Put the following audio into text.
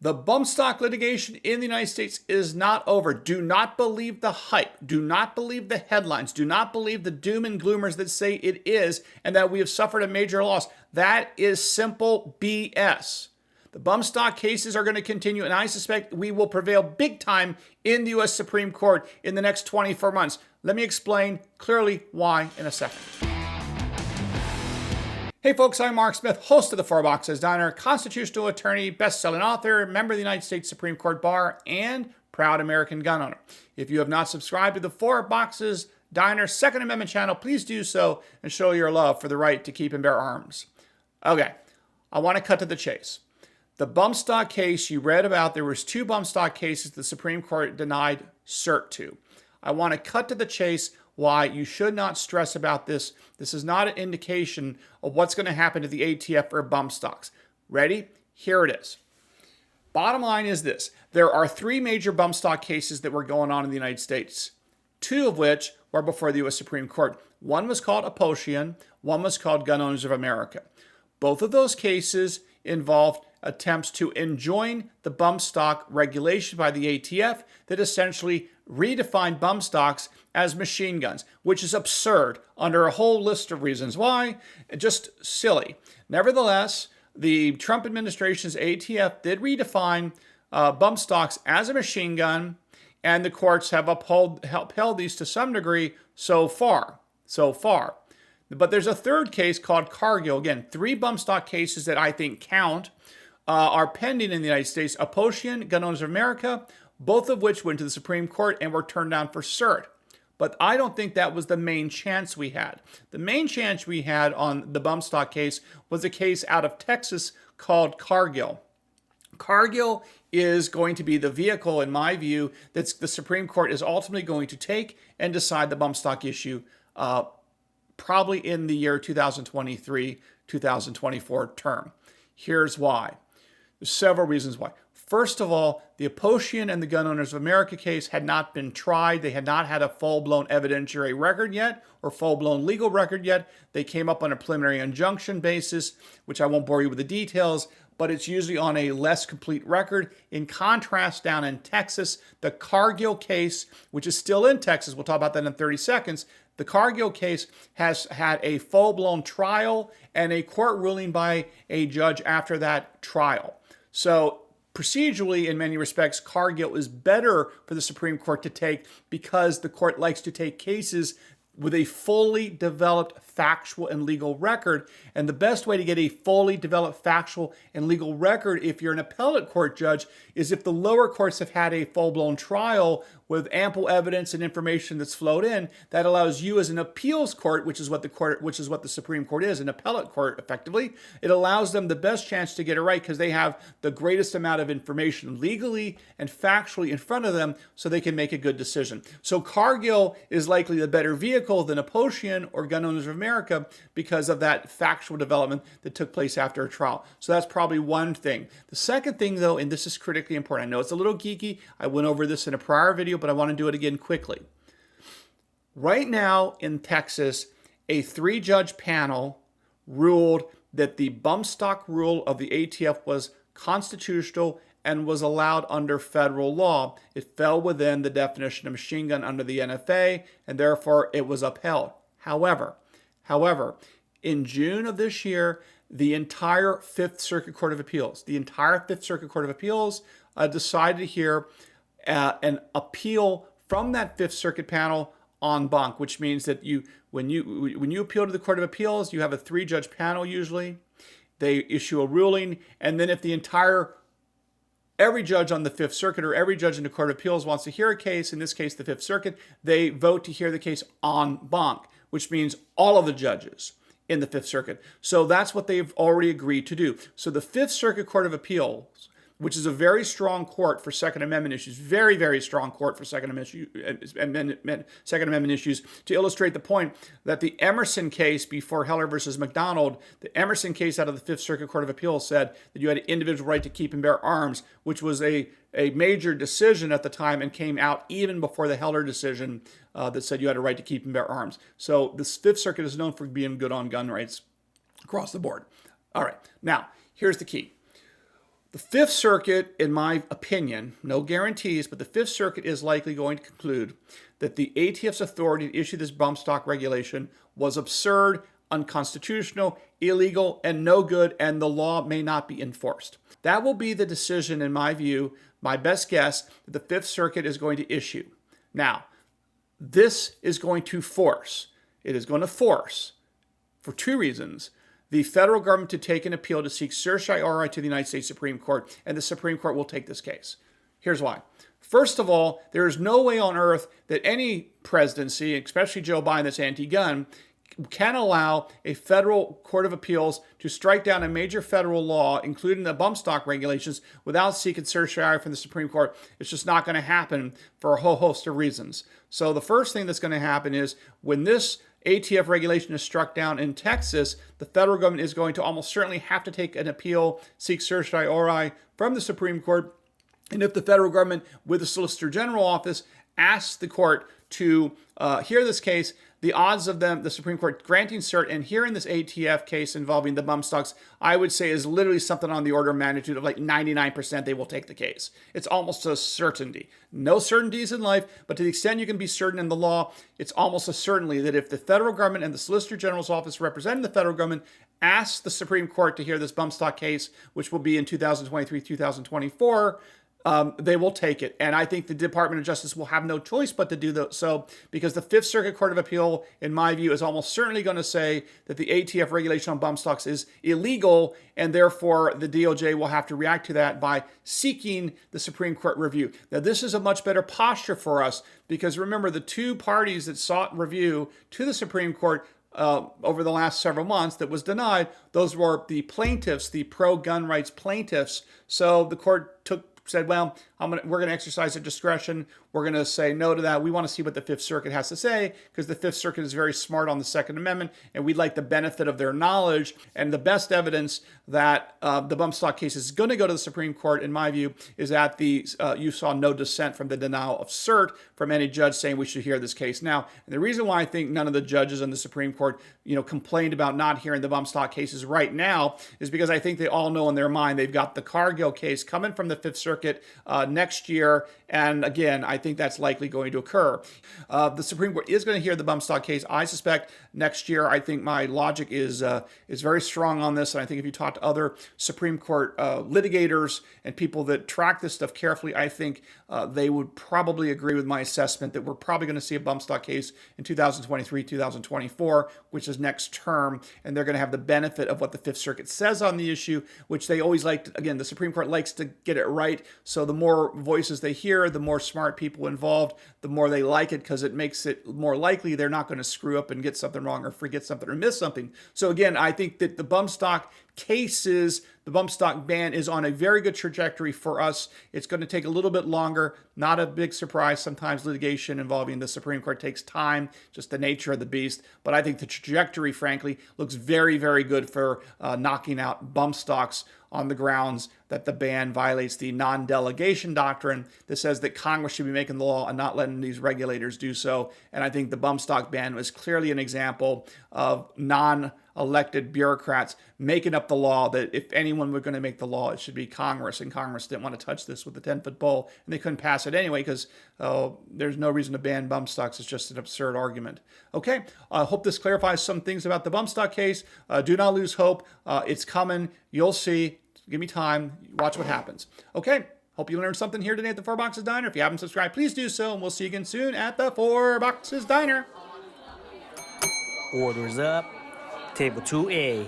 The bump stock litigation in the United States is not over. Do not believe the hype. Do not believe the headlines. Do not believe the doom and gloomers that say it is and that we have suffered a major loss. That is simple BS. The bump stock cases are going to continue, and I suspect we will prevail big time in the U.S. Supreme Court in the next 24 months. Let me explain clearly why in a second. Hey folks, I'm Mark Smith, host of the Four Boxes Diner, constitutional attorney, best-selling author, member of the United States Supreme Court Bar, and proud American gun owner. If you have not subscribed to the Four Boxes Diner Second Amendment channel, please do so and show your love for the right to keep and bear arms. Okay, I want to cut to the chase. The bump stock case you read about, there was 2 bump stock cases the Supreme Court denied cert to. I want to cut to the chase why you should not stress about this. This is not an indication of what's going to happen to the ATF or bump stocks. Ready? Here it is. Bottom line is this. There are 3 major bump stock cases that were going on in the United States, 2 of which were before the U.S. Supreme Court. One was called Apposition, one was called Gun Owners of America. Both of those cases involved attempts to enjoin the bump stock regulation by the ATF that essentially redefined bump stocks as machine guns, which is absurd under a whole list of reasons why, just silly. Nevertheless, the Trump administration's ATF did redefine bump stocks as a machine gun, and the courts have upheld these to some degree so far. But there's a third case called Cargill. Again, 3 bump stock cases that I think count are pending in the United States. Apposition, Gun Owners of America, both of which went to the Supreme Court and were turned down for cert. But I don't think that was the main chance we had. The main chance we had on the bump stock case was a case out of Texas called Cargill. Cargill is going to be the vehicle, in my view, that the Supreme Court is ultimately going to take and decide the bump stock issue probably in the year 2023-2024 term. Here's why. There's several reasons why. First of all, the Apposition and the Gun Owners of America case had not been tried. They had not had a full-blown evidentiary record yet or full-blown legal record yet. They came up on a preliminary injunction basis, which I won't bore you with the details, but it's usually on a less complete record. In contrast, down in Texas, the Cargill case, which is still in Texas, we'll talk about that in 30 seconds, the Cargill case has had a full-blown trial and a court ruling by a judge after that trial. So procedurally, in many respects, Cargill is better for the Supreme Court to take because the court likes to take cases with a fully developed factual and legal record. And the best way to get a fully developed factual and legal record if you're an appellate court judge is if the lower courts have had a full-blown trial with ample evidence and information that's flowed in. That allows you as an appeals court, which is what the Supreme Court is, an appellate court effectively, it allows them the best chance to get it right because they have the greatest amount of information legally and factually in front of them so they can make a good decision. So Cargill is likely the better vehicle than Apposition or Gun Owners of America because of that factual development that took place after a trial. So that's probably one thing. The second thing, though, and this is critically important, I know it's a little geeky, I went over this in a prior video, but I want to do it again quickly. Right now in Texas, a 3-judge panel ruled that the bump stock rule of the ATF was constitutional and was allowed under federal law. It fell within the definition of machine gun under the NFA, and therefore it was upheld. However, in June of this year, the entire Fifth Circuit Court of Appeals decided to hear an appeal from that Fifth Circuit panel en banc, which means that when you appeal to the Court of Appeals, you have a 3-judge panel usually. They issue a ruling, and then if every judge on the Fifth Circuit or every judge in the Court of Appeals wants to hear a case, in this case the Fifth Circuit, they vote to hear the case en banc, which means all of the judges in the Fifth Circuit. So that's what they've already agreed to do. So the Fifth Circuit Court of Appeals, which is a very strong court for Second Amendment issues, very, very strong court for Second Amendment issues, to illustrate the point that the Emerson case before Heller versus McDonald, the Emerson case out of the Fifth Circuit Court of Appeals said that you had an individual right to keep and bear arms, which was a major decision at the time and came out even before the Heller decision that said you had a right to keep and bear arms. So the Fifth Circuit is known for being good on gun rights across the board. All right, now, here's the key. The Fifth Circuit, in my opinion, no guarantees, but the Fifth Circuit is likely going to conclude that the ATF's authority to issue this bump stock regulation was absurd, unconstitutional, illegal, and no good, and the law may not be enforced. That will be the decision, in my view, my best guess, that the Fifth Circuit is going to issue. Now, this is going to force, for two reasons, the federal government to take an appeal to seek certiorari to the United States Supreme Court, and the Supreme Court will take this case. Here's why. First of all, there is no way on earth that any presidency, especially Joe Biden that's anti-gun, can allow a federal court of appeals to strike down a major federal law, including the bump stock regulations, without seeking certiorari from the Supreme Court. It's just not going to happen for a whole host of reasons. So the first thing that's going to happen is when this ATF regulation is struck down in Texas, the federal government is going to almost certainly have to take an appeal, seek certiorari from the Supreme Court. And if the federal government, with the Solicitor General office, asks the court to hear this case, the odds of the Supreme Court granting cert and hearing this ATF case involving the bump stocks, I would say is literally something on the order of magnitude of like 99% they will take the case. It's almost a certainty. No certainties in life, but to the extent you can be certain in the law, it's almost a certainty that if the federal government and the Solicitor General's office representing the federal government asks the Supreme Court to hear this bump stock case, which will be in 2023, 2024, they will take it. And I think the Department of Justice will have no choice but to do so, because the Fifth Circuit Court of Appeal, in my view, is almost certainly going to say that the ATF regulation on bump stocks is illegal, and therefore the DOJ will have to react to that by seeking the Supreme Court review. Now, this is a much better posture for us, because remember, the two parties that sought review to the Supreme Court over the last several months that was denied, those were the plaintiffs, the pro-gun rights plaintiffs. So the court said, well, we're going to exercise our discretion. We're going to say no to that. We want to see what the Fifth Circuit has to say, because the Fifth Circuit is very smart on the Second Amendment, and we'd like the benefit of their knowledge. And the best evidence that the bump stock case is going to go to the Supreme Court, in my view, is that you saw no dissent from the denial of cert from any judge saying we should hear this case now. And the reason why I think none of the judges in the Supreme Court, complained about not hearing the bump stock cases right now is because I think they all know in their mind they've got the Cargill case coming from the Fifth Circuit next year. And again, I think that's likely going to occur. The Supreme Court is going to hear the bump stock case, I suspect, next year. I think my logic is very strong on this. And I think if you talk to other Supreme Court litigators and people that track this stuff carefully, I think they would probably agree with my assessment that we're probably going to see a bump stock case in 2023, 2024, which is next term. And they're going to have the benefit of what the Fifth Circuit says on the issue, which they always like to, again, the Supreme Court likes to get it right. So the more voices they hear, the more smart people involved, the more they like it, because it makes it more likely they're not going to screw up and get something wrong or forget something or miss something. So again, I think that the bump stock cases, the bump stock ban is on a very good trajectory for us. It's going to take a little bit longer. Not a big surprise. Sometimes litigation involving the Supreme Court takes time, just the nature of the beast. But I think the trajectory, frankly, looks very, very good for knocking out bump stocks on the grounds that the ban violates the non-delegation doctrine that says that Congress should be making the law and not letting these regulators do so. And I think the bump stock ban was clearly an example of non-elected bureaucrats making up the law, that if anyone were going to make the law, it should be Congress. And Congress didn't want to touch this with a 10-foot pole, and they couldn't pass it anyway because there's no reason to ban bump stocks. It's just an absurd argument. Okay, I hope this clarifies some things about the bump stock case. Do not lose hope. It's coming. You'll see. Give me time. Watch what happens. Okay. Hope you learned something here today at the Four Boxes Diner. If you haven't subscribed, please do so, and we'll see you again soon at the Four Boxes Diner. Orders up. Table 2A.